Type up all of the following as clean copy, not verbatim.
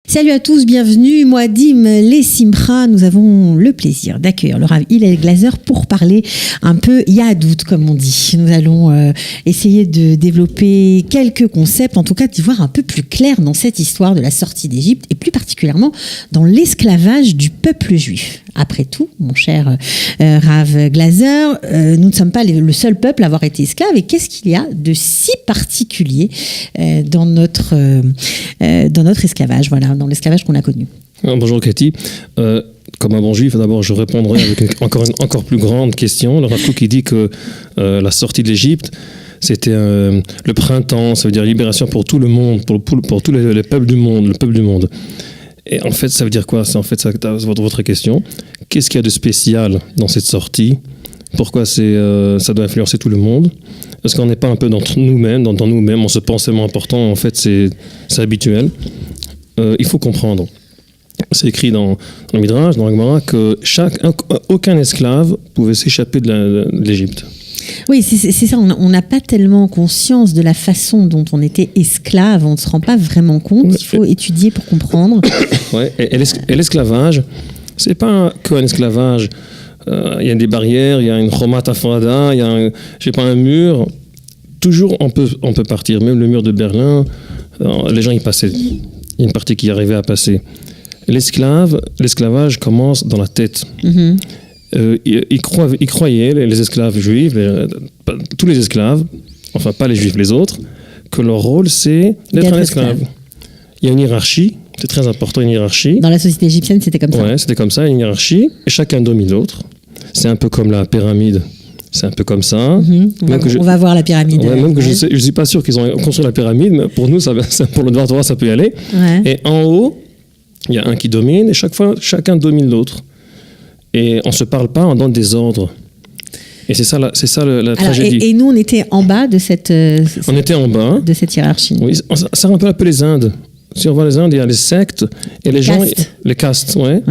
Salut à tous, bienvenue. Moadim les Simcha, nous avons le plaisir d'accueillir le Rav Hillel Glazer pour parler un peu Yahadout, comme on dit. Nous allons essayer de développer quelques concepts, en tout cas d'y voir un peu plus clair dans cette histoire de la sortie d'Égypte et plus particulièrement dans l'esclavage du peuple juif. Après tout, mon cher Rav Glazer, nous ne sommes pas le seul peuple à avoir été esclave. Et qu'est-ce qu'il y a de si particulier dans notre esclavage, voilà, dans l'esclavage qu'on a connu? Bonjour Cathy. Comme un bon juif, d'abord je répondrai avec une encore plus grande question. Le Rav Kook qui dit que la sortie de l'Égypte, c'était le printemps, ça veut dire libération pour tout le monde, pour tous les peuples du monde, le peuple du monde. Et en fait, ça veut dire quoi? C'est en fait ça, votre question. Qu'est-ce qu'il y a de spécial dans cette sortie? Pourquoi ça doit influencer tout le monde? Est-ce qu'on n'est pas un peu dans nous-mêmes, on se pense tellement important, en fait c'est habituel. Il faut comprendre. C'est écrit dans le Midrash, dans la Gemara, que aucun esclave pouvait s'échapper de l'Égypte. Oui, c'est ça, on n'a pas tellement conscience de la façon dont on était esclave, on ne se rend pas vraiment compte, il faut étudier pour comprendre. Ouais, et l'esclavage, c'est pas qu'un esclavage, il y a des barrières, il y a une chomat afrada, il y a un mur, toujours on peut partir, même le mur de Berlin, les gens y passaient, il y a une partie qui arrivait à passer. L'esclavage commence dans la tête. Mm-hmm. Ils croyaient, les esclaves juifs, tous les esclaves, enfin pas les juifs, les autres, que leur rôle c'est d'être un esclave. Il y a une hiérarchie, c'est très important, une hiérarchie. Dans la société égyptienne, c'était comme ça. Ouais, c'était comme ça, une hiérarchie, et chacun domine l'autre. C'est un peu comme la pyramide, c'est un peu comme ça. Mm-hmm. On va voir la pyramide. Ouais, même que je ne suis pas sûr qu'ils ont construit la pyramide, mais pour nous, pour le devoir ça peut y aller. Ouais. Et en haut, il y a un qui domine, et chacun domine l'autre. Et on ne se parle pas, on donne des ordres. Et c'est ça la tragédie. Et nous, on était en bas de cette on était en bas de cette hiérarchie. Oui, ça rappelle un peu les Indes. Si on voit les Indes, il y a les sectes et les gens, les castes, ouais.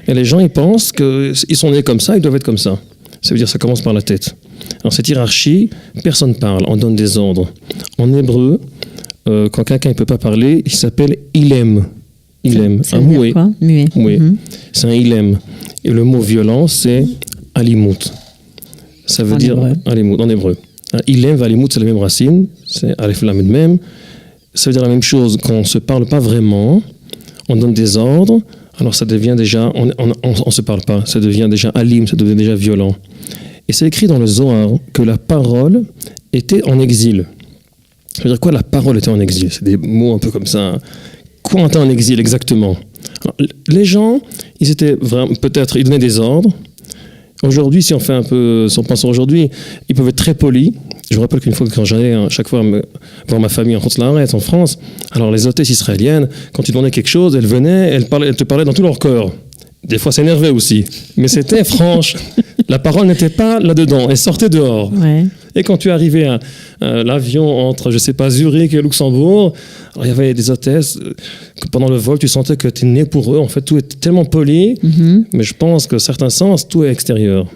Et les gens, ils pensent qu'ils sont nés comme ça, ils doivent être comme ça. Ça veut dire que ça commence par la tête. Alors cette hiérarchie, personne ne parle, on donne des ordres. En hébreu, quand quelqu'un ne peut pas parler, il s'appelle ilem. Ilem, un muet. Muet. Mm-hmm. C'est un ilem. Et le mot violent, c'est alimut. Ça veut dire alimut en hébreu. Ilem et alimut, c'est la même racine. C'est alef lamed même. Ça veut dire la même chose. Quand on ne se parle pas vraiment, on donne des ordres. Alors ça devient déjà, on ne se parle pas. Ça devient déjà alim, ça devient déjà violent. Et c'est écrit dans le Zohar que la parole était en exil. Ça veut dire quoi, la parole était en exil? C'est des mots un peu comme ça. Quoi on était en exil exactement? Alors, les gens, ils étaient vraiment, peut-être, ils donnaient des ordres. Aujourd'hui, si on pense aujourd'hui, ils peuvent être très polis. Je me rappelle qu'une fois, quand j'allais chaque fois voir ma famille en France, alors les hôtesses israéliennes, quand ils demandaient quelque chose, elles venaient, elles te parlaient dans tout leur corps. Des fois, ça énervait aussi. Mais c'était franche. La parole n'était pas là-dedans. Elle sortait dehors. Ouais. Et quand tu arrivais à l'avion entre, je ne sais pas, Zurich et Luxembourg, alors il y avait des hôtesses que pendant le vol, tu sentais que tu es né pour eux. En fait, tout était tellement poli. Mm-hmm. Mais je pense que, certains sens, tout est extérieur.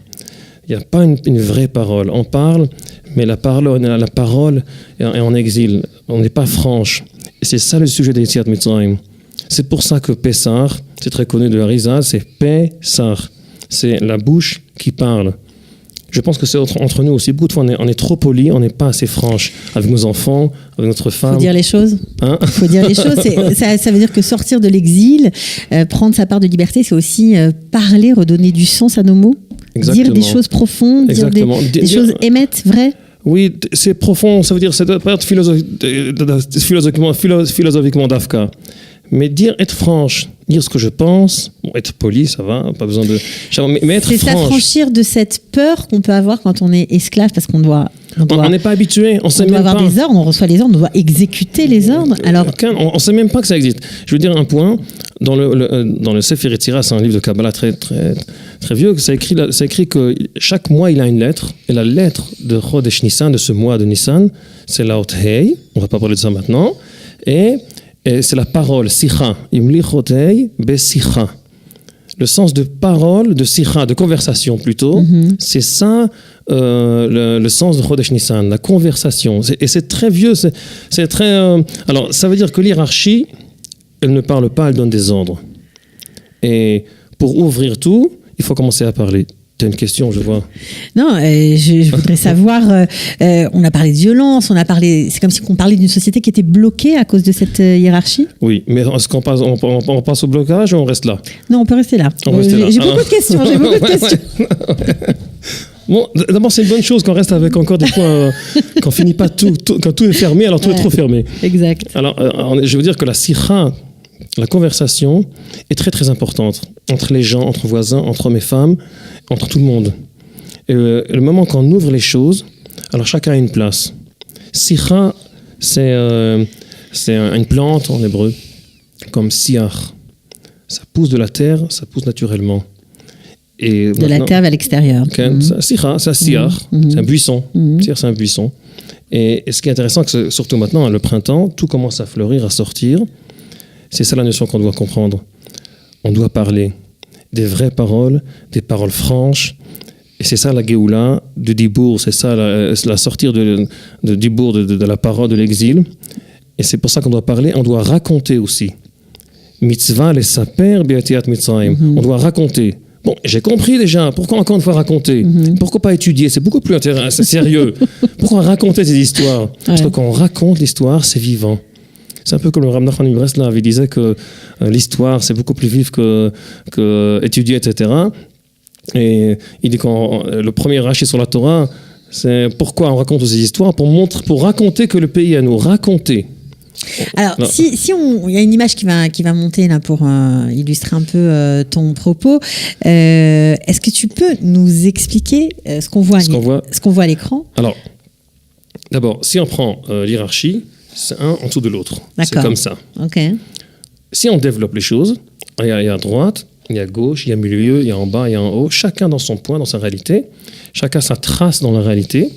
Il n'y a pas une vraie parole. On parle, mais la parole est en exil. On n'est pas franche. Et c'est ça le sujet des Yetziat Mitzrayim. C'est pour ça que Pessah, c'est très connu de Harizal, c'est Pessah. C'est la bouche qui parle. Je pense que c'est entre nous aussi. Beaucoup de fois, on est trop poli, on n'est pas assez franche avec nos enfants, avec notre femme. Il faut dire les choses. Faut dire les choses. Ça veut dire que sortir de l'exil, prendre sa part de liberté, c'est aussi parler, redonner du sens à nos mots. Exactement. Dire des choses profondes, dire des choses émettes, vraies. Oui, c'est profond, ça veut dire, ça doit pas être philosophiquement d'Afka. Mais être franche, dire ce que je pense, être poli, ça va, pas besoin de... Mais être franche. C'est s'affranchir de cette peur qu'on peut avoir quand on est esclave, parce qu'on doit... On n'est pas habitué, on sait même pas. On doit avoir des ordres, on reçoit les ordres, on doit exécuter les ordres. Alors... On ne sait même pas que ça existe. Je veux dire un point, dans le Sefer Yetzirah, c'est un livre de Kabbalah très, très, très vieux, c'est écrit que chaque mois, il a une lettre, et la lettre de Chodesh Nissan, de ce mois de Nissan, c'est la Hot Hei, on ne va pas parler de ça maintenant, et c'est la parole, Sicha, Imli Chotei Be Sicha. Le sens de parole, de Sicha, de conversation plutôt, c'est ça le sens de Chodesh Nissan, la conversation. Et c'est très vieux, c'est très... alors, ça veut dire que l'hiérarchie, elle ne parle pas, elle donne des ordres. Et pour ouvrir tout, il faut commencer à parler. Tu as une question, je vois. Non, je voudrais savoir, on a parlé de violence, c'est comme si on parlait d'une société qui était bloquée à cause de cette hiérarchie. Oui, mais est-ce qu'on passe, on passe au blocage ou on reste là? Non, on peut rester là. J'ai beaucoup de questions, Bon, d'abord, c'est une bonne chose qu'on reste avec encore des points, qu'on finit pas tout, quand tout est fermé, alors tout est trop fermé. Exact. Alors, je veux dire que la sikha, la conversation, est très très importante entre les gens, entre voisins, entre hommes et femmes, entre tout le monde. Et le moment qu'on ouvre les choses, alors chacun a une place. Sikha, c'est une plante en hébreu, comme siach. Ça pousse de la terre, ça pousse naturellement. Et de la terre à l'extérieur. Sikha, c'est un siach, c'est un buisson. C'est un buisson. Et ce qui est intéressant, c'est que surtout maintenant, le printemps, tout commence à fleurir, à sortir. C'est ça la notion qu'on doit comprendre. On doit parler des vraies paroles, des paroles franches. Et c'est ça la Géoula de Dibour, c'est ça la sortir de Dibour, de la parole de l'exil. Et c'est pour ça qu'on doit parler, on doit raconter aussi. Mitzvah les saper be'atiat mitzrayim. On doit raconter. Bon, j'ai compris déjà. Pourquoi encore une fois raconter? Pourquoi pas étudier? C'est beaucoup plus intéressant, c'est sérieux. Pourquoi raconter des histoires? Parce que quand on raconte l'histoire, c'est vivant. C'est un peu comme le Rav Nachman Breslav, il disait que l'histoire, c'est beaucoup plus vif que étudier, etc. Et il dit que le premier rachis sur la Torah, c'est pourquoi on raconte ces histoires? Pour raconter que le pays est à nous. Raconter. Alors, si il y a une image qui va monter là pour illustrer un peu ton propos, est-ce que tu peux nous expliquer ce qu'on voit à l'écran? Alors, d'abord, si on prend l'hiérarchie, c'est un en dessous de l'autre. C'est comme ça. Okay. Si on développe les choses, il y a à droite, il y a à gauche, il y a au milieu, il y a en bas, il y a en haut, chacun dans son point, dans sa réalité, chacun sa trace dans la réalité,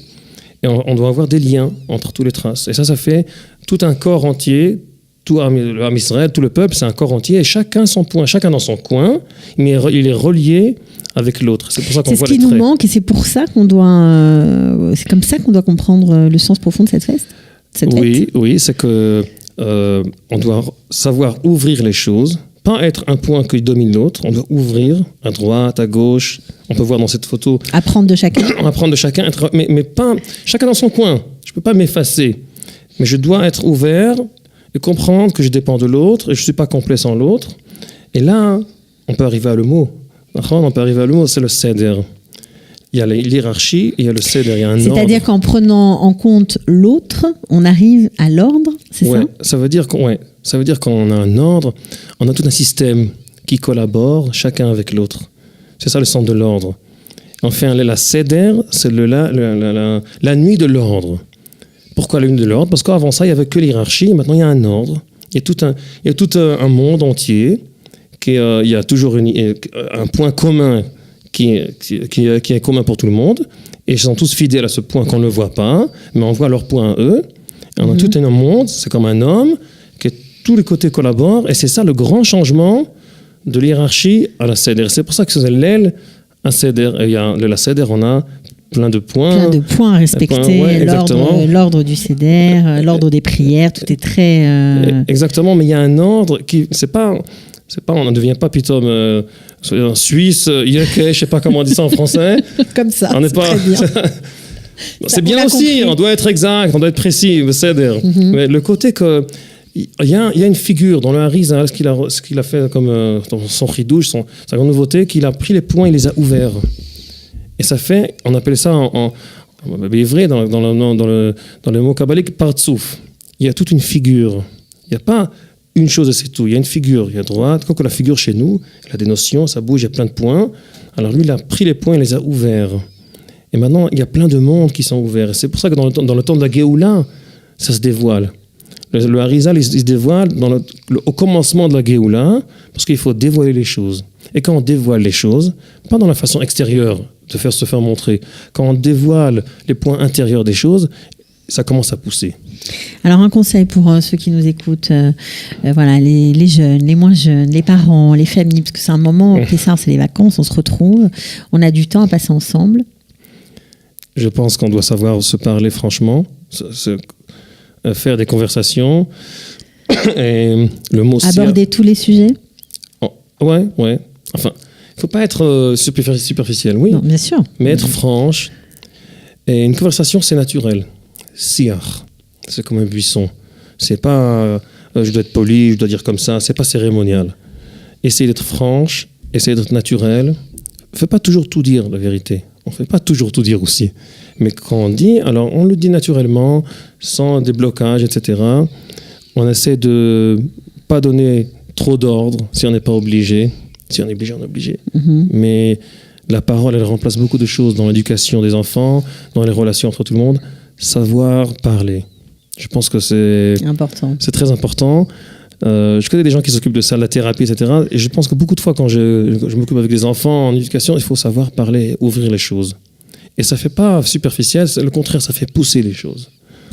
et on doit avoir des liens entre tous les traces. Et ça fait tout un corps entier, tout le Ham Israël, tout le peuple, c'est un corps entier, et chacun son point, chacun dans son coin, mais il est relié avec l'autre. C'est pour ça qu'on voit les traits. C'est ce qui nous manque, et c'est pour ça qu'on doit... c'est comme ça qu'on doit comprendre le sens profond de cette fête. Oui, c'est que on doit savoir ouvrir les choses, pas être un point qui domine l'autre. On doit ouvrir à droite, à gauche. On peut voir dans cette photo. Apprendre de chacun. Apprendre de chacun, mais pas chacun dans son coin. Je peux pas m'effacer, mais je dois être ouvert et comprendre que je dépends de l'autre et je suis pas complet sans l'autre. Et là, on peut arriver à le mot. On peut arriver à le mot, c'est le seder. Il y a l'hiérarchie, il y a le seder, il y a un ordre. C'est-à-dire qu'en prenant en compte l'autre, on arrive à l'ordre, c'est ça? Ça veut dire qu'on a un ordre, on a tout un système qui collabore, chacun avec l'autre. C'est ça le sens de l'ordre. Enfin, la seder, c'est la nuit de l'ordre. Pourquoi la nuit de l'ordre? Parce qu'avant ça, il n'y avait que l'hiérarchie, maintenant il y a un ordre. Il y a tout un monde entier, il y a toujours un point commun qui est commun pour tout le monde, et ils sont tous fidèles à ce point qu'on ne voit pas, mais on voit leur point à eux. Et on a tout un monde, c'est comme un homme, que tous les côtés collaborent, et c'est ça le grand changement de l'hiérarchie à la seder. C'est pour ça que c'est l'aile à seder. Et la seder, on a plein de points. Plein de points à respecter, l'ordre du seder, l'ordre des prières, tout est très... Exactement, mais il y a un ordre qui... on ne devient pas pitom en Suisse, je ne sais pas comment on dit ça en français. Comme ça, on n'est pas... très bien. C'est bien aussi, on doit être exact, on doit être précis, mais le côté que... Il y a une figure dans le Harizal, ce qu'il a fait comme dans son chidouche, sa grande nouveauté, qu'il a pris les points, il les a ouverts. Et ça fait, on appelle ça en hébreu, dans le mot kabbalique, partsouf. Il y a toute une figure. Il n'y a pas une chose et c'est tout. Il y a une figure, il y a droite. Quand la figure chez nous, elle a des notions, ça bouge, il y a plein de points. Alors lui, il a pris les points, il les a ouverts. Et maintenant, il y a plein de mondes qui sont ouverts. Et c'est pour ça que dans le temps de la Géoula, ça se dévoile. Le Harizal, il se dévoile au commencement de la Géoula, parce qu'il faut dévoiler les choses. Et quand on dévoile les choses, pas dans la façon extérieure de se faire montrer, quand on dévoile les points intérieurs des choses, ça commence à pousser. Alors un conseil pour ceux qui nous écoutent, voilà, les jeunes, les moins jeunes, les parents, les familles, parce que c'est un moment, Pessah, c'est les vacances, on se retrouve, on a du temps à passer ensemble. Je pense qu'on doit savoir se parler franchement, faire des conversations. Et le mot aborder tous les sujets. Ouais. Enfin, il ne faut pas être superficiel, oui. Non, bien sûr. Mais être franche. Et une conversation, c'est naturel. Siar, c'est comme un buisson. C'est pas je dois être poli, je dois dire comme ça. C'est pas cérémonial. Essayez d'être franche, essayez d'être naturel. Ne faites pas toujours tout dire, la vérité. On ne fait pas toujours tout dire aussi. Mais quand on dit, alors on le dit naturellement, sans déblocage, etc. On essaie de pas donner trop d'ordre si on n'est pas obligé. Si on est obligé, on est obligé. Mais la parole, elle remplace beaucoup de choses dans l'éducation des enfants, dans les relations entre tout le monde. Savoir parler. Je pense que c'est important. C'est très important. Je connais des gens qui s'occupent de ça, de la thérapie, etc. Et je pense que beaucoup de fois, quand je m'occupe avec des enfants en éducation, il faut savoir parler, ouvrir les choses. Et ça ne fait pas superficiel, le contraire, ça fait pousser les choses.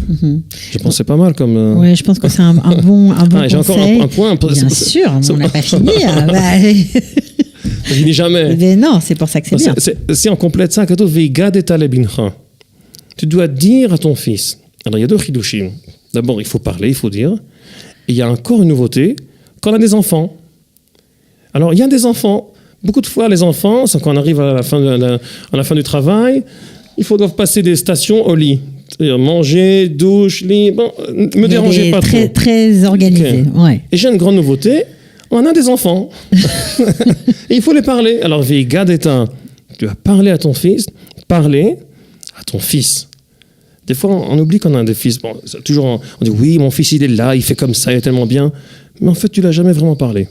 Je pense que c'est pas mal comme... Oui, je pense que c'est un bon conseil. J'ai encore un point. Bien sûr, on n'a pas fini. On finit jamais. Mais non, c'est pour ça que c'est bien. Si on complète ça, tu dois dire à ton fils. Alors, il y a deux chidushim. D'abord, il faut parler, il faut dire. Et il y a encore une nouveauté, quand on a des enfants. Alors, il y a des enfants. Beaucoup de fois, les enfants, quand on arrive à la fin du travail, ils doivent passer des stations au lit. C'est-à-dire manger, douche, lit. Bon, me dérangez pas trop. Très organisé. Okay. Ouais. Et j'ai une grande nouveauté. On a des enfants. Et il faut les parler. Alors, tu vas parler à ton fils, parler à ton fils. Des fois, on oublie qu'on a des fils. Bon, toujours, on dit oui, mon fils, il est là, il fait comme ça, il est tellement bien. Mais en fait, tu l'as jamais vraiment parlé.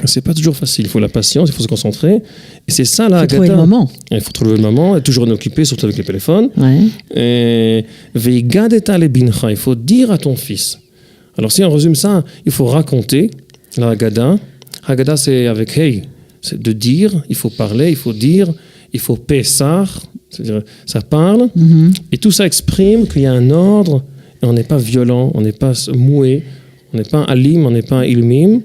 C'est pas toujours facile. Il faut la patience, il faut se concentrer. Et c'est ça, là, il faut trouver le moment. Il faut trouver le moment, être toujours occupé, surtout avec les téléphones. Ouais. Il faut dire à ton fils. Alors, si on résume ça, il faut raconter la Haggadah. Haggadah, c'est avec hey. C'est de dire, il faut parler, il faut dire, il faut pesar. C'est-à-dire, ça parle, et tout ça exprime qu'il y a un ordre, et on n'est pas violent, on n'est pas moué, on n'est pas alim, on n'est pas ilmim.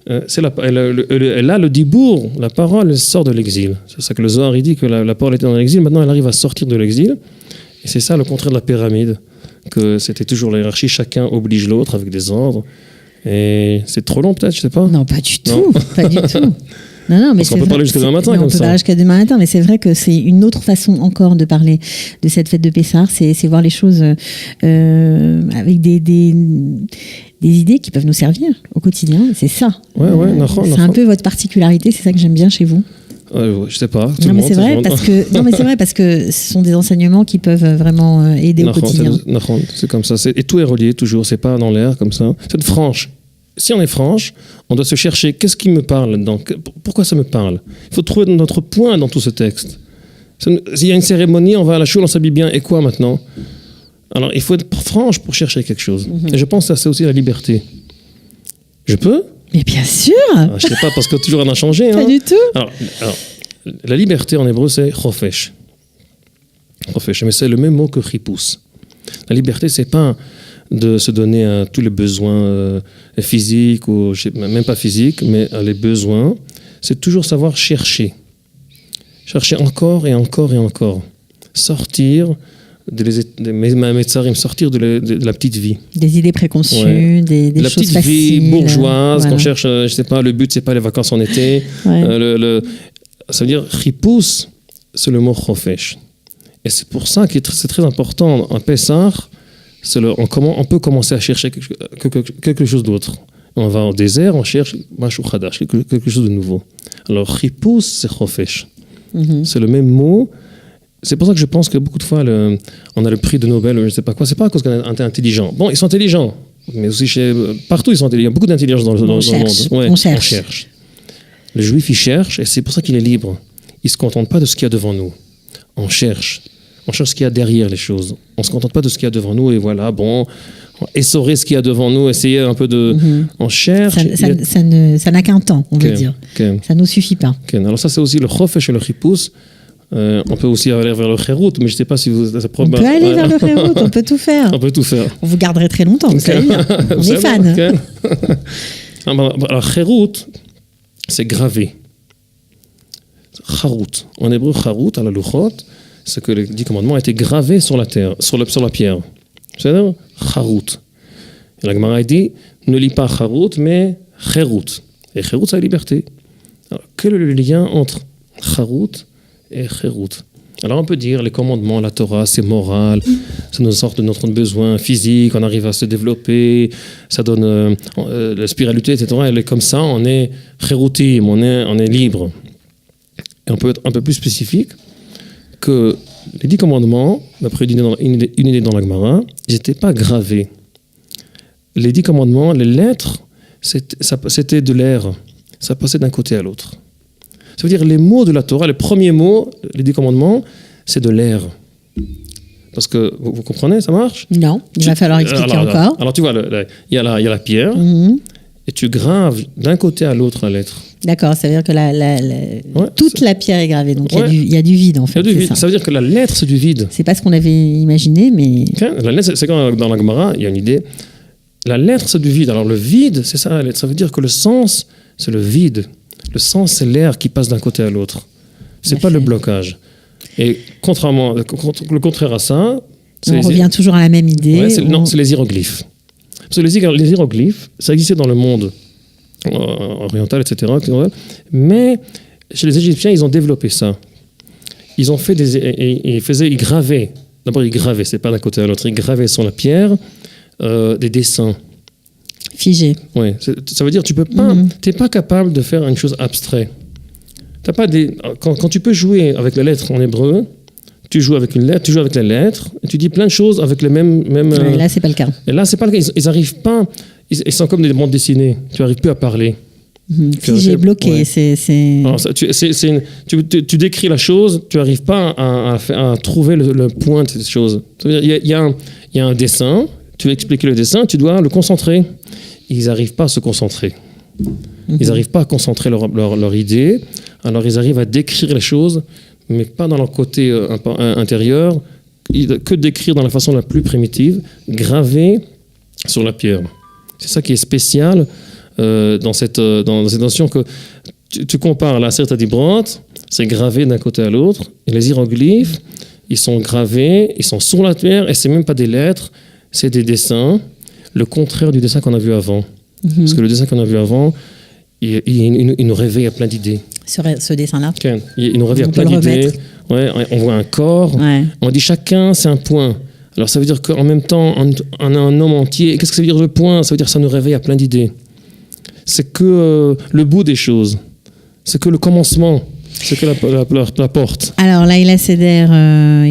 Là, le dibour, la parole, elle sort de l'exil. C'est ça que le Zohar, il dit que la parole était dans l'exil, maintenant elle arrive à sortir de l'exil. Et c'est ça le contraire de la pyramide, que c'était toujours la hiérarchie, chacun oblige l'autre avec des ordres. Et c'est trop long peut-être, je sais pas. Non, pas du tout, pas du tout. Non, mais on peut parler jusqu'à demain matin comme ça. On peut parler jusqu'à demain matin, mais c'est vrai que c'est une autre façon encore de parler de cette fête de Pessah, c'est voir les choses avec des idées qui peuvent nous servir au quotidien. C'est ça. Ouais, c'est un peu votre particularité, c'est ça que j'aime bien chez vous. Je sais pas. Non, mais c'est vrai parce que ce sont des enseignements qui peuvent vraiment aider au quotidien. C'est comme ça. Et tout est relié toujours. C'est pas dans l'air comme ça. C'est franche. Si on est franche, on doit se chercher. Qu'est-ce qui me parle là-dedans ? Pourquoi ça me parle ? Il faut trouver notre point dans tout ce texte. S'il y a une cérémonie, on va à la choule, on s'habille bien. Et quoi maintenant ? Alors, il faut être franche pour chercher quelque chose. Et je pense que ça, c'est aussi la liberté. Je peux ? Mais bien sûr. Je ne sais pas, parce que toujours on a changé. Pas du tout. Alors, la liberté en hébreu, c'est chofesh. Chofesh, mais c'est le même mot que chipous. La liberté, c'est pas de se donner à tous les besoins physiques, ou même pas physiques, mais à les besoins. C'est toujours savoir chercher. Chercher encore et encore et encore. Sortir sortir de la petite vie. Des idées préconçues, des la choses petite faciles. Vie bourgeoise, qu'on cherche, je sais pas, le but, c'est pas les vacances en été. Ça veut dire, chipous, c'est le mot chofesh. Et c'est pour ça que c'est très important, en Pessah, on peut commencer à chercher quelque chose d'autre. On va au désert, on cherche mashu chadash, quelque chose de nouveau. Alors, chipous, c'est chofesh. C'est le même mot. C'est pour ça que je pense que beaucoup de fois, on a le prix de Nobel, je ne sais pas quoi. C'est pas à cause qu'on est intelligent. Bon, ils sont intelligents, mais aussi partout ils sont intelligents. Beaucoup d'intelligence dans le monde. On cherche. Le juif, il cherche, et c'est pour ça qu'il est libre. Il ne se contente pas de ce qu'il y a devant nous. On cherche ce qu'il y a derrière les choses. On ne se contente pas de ce qu'il y a devant nous, et voilà, bon, essorer ce qu'il y a devant nous, essayer un peu de... On cherche... Ça n'a qu'un temps, on veut dire. Ça ne nous suffit pas. Alors ça, c'est aussi le chofesh et le chipous. On peut aussi aller vers le chérout, mais je ne sais pas si vous... On peut aller vers le chérout, on peut tout faire. On peut tout faire. On vous garderait très longtemps, vous savez bien. On est fan. Alors, chérout, c'est gravé. Charout. En hébreu, charout, à la luchot, c'est que les 10 commandements ont été gravés sur la terre, sur la pierre. C'est-à-dire, charout. Et la Gemara dit, ne lis pas Charut, mais Cherut. Et Cherut, c'est la liberté. Alors, quel est le lien entre Charut et Cherut? Alors on peut dire les commandements, la Torah, c'est moral, ça nous sort de notre besoin physique, on arrive à se développer, ça donne la spiritualité, etc. Elle est comme ça, on est Cherutim, on est libre. Et on peut être un peu plus spécifique que les 10 commandements, d'après une idée dans la Gemara, ils n'étaient pas gravés. Les 10 commandements, les lettres, c'était de l'air, ça passait d'un côté à l'autre. Ça veut dire les mots de la Torah, les premiers mots, les 10 commandements, c'est de l'air. Parce que, vous comprenez, ça marche? Non, il va falloir expliquer encore. Alors tu vois, il y a la pierre, et tu graves d'un côté à l'autre la lettre. D'accord, ça veut dire que toute la pierre est gravée, donc il y a du vide en fait. Il y a du vide. Ça veut dire que la lettre, c'est du vide. C'est pas ce qu'on avait imaginé, mais... La lettre, c'est quand dans la Gemara, il y a une idée. La lettre, c'est du vide. Alors le vide, c'est ça la lettre. Ça veut dire que le sens, c'est le vide. Le sens, c'est l'air qui passe d'un côté à l'autre. C'est pas le blocage. Et le contraire à ça... On revient toujours à la même idée. Ouais, c'est les hiéroglyphes. Parce que les hiéroglyphes, ça existait dans le monde oriental, etc. Mais chez les Égyptiens, ils ont développé ça. Ils ont fait ils gravaient. D'abord, ils gravaient, c'est pas d'un côté à l'autre. Ils gravaient sur la pierre des dessins. Figé. Oui, ça veut dire que tu n'es pas capable de faire une chose abstraite. Quand tu peux jouer avec la lettre en hébreu, tu joues avec une lettre, tu joues avec la lettre, et tu dis plein de choses avec les mêmes là, c'est pas le cas. Et là, c'est pas le cas. Ils arrivent pas. Ils sont comme des bandes dessinées. Tu n'arrives plus à parler. Figé, bloqué. Ouais. Alors, tu décris la chose, tu n'arrives pas à trouver le point de cette chose. Il y a un dessin. Tu veux expliquer le dessin, tu dois le concentrer. Ils n'arrivent pas à se concentrer. Ils n'arrivent pas à concentrer leur idée. Alors, ils arrivent à décrire les choses, mais pas dans leur côté intérieur, que décrire dans la façon la plus primitive, gravée sur la pierre. C'est ça qui est spécial dans cette notion que tu compares la Aseret HaDibrot, c'est gravé d'un côté à l'autre, et les hiéroglyphes, ils sont gravés, ils sont sur la pierre, et c'est même pas des lettres, c'est des dessins, le contraire du dessin qu'on a vu avant. Parce que le dessin qu'on a vu avant, il nous réveille à plein d'idées. Ce dessin-là il nous réveille à plein d'idées. Ouais, on voit un corps, on dit chacun, c'est un point. Alors ça veut dire qu'en même temps, on a un homme entier. Qu'est-ce que ça veut dire le point? Ça veut dire que ça nous réveille à plein d'idées. C'est que le bout des choses. C'est que le commencement. C'est que la porte. Alors, Laïla Seder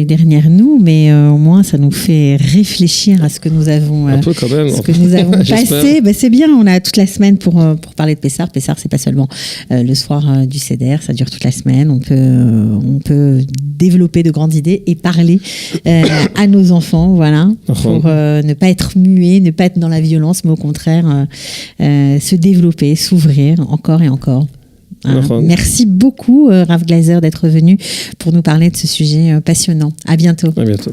est derrière nous, mais au moins, ça nous fait réfléchir à ce que nous avons, un peu quand même, ce que nous avons passé. Ben, c'est bien, on a toute la semaine pour parler de Pessar. Pessar, c'est pas seulement le soir du Seder, ça dure toute la semaine. On peut développer de grandes idées et parler à nos enfants, voilà, pour ne pas être muet, ne pas être dans la violence, mais au contraire, se développer, s'ouvrir encore et encore. Merci beaucoup, Rav Glazer, d'être venu pour nous parler de ce sujet passionnant. À bientôt. À bientôt.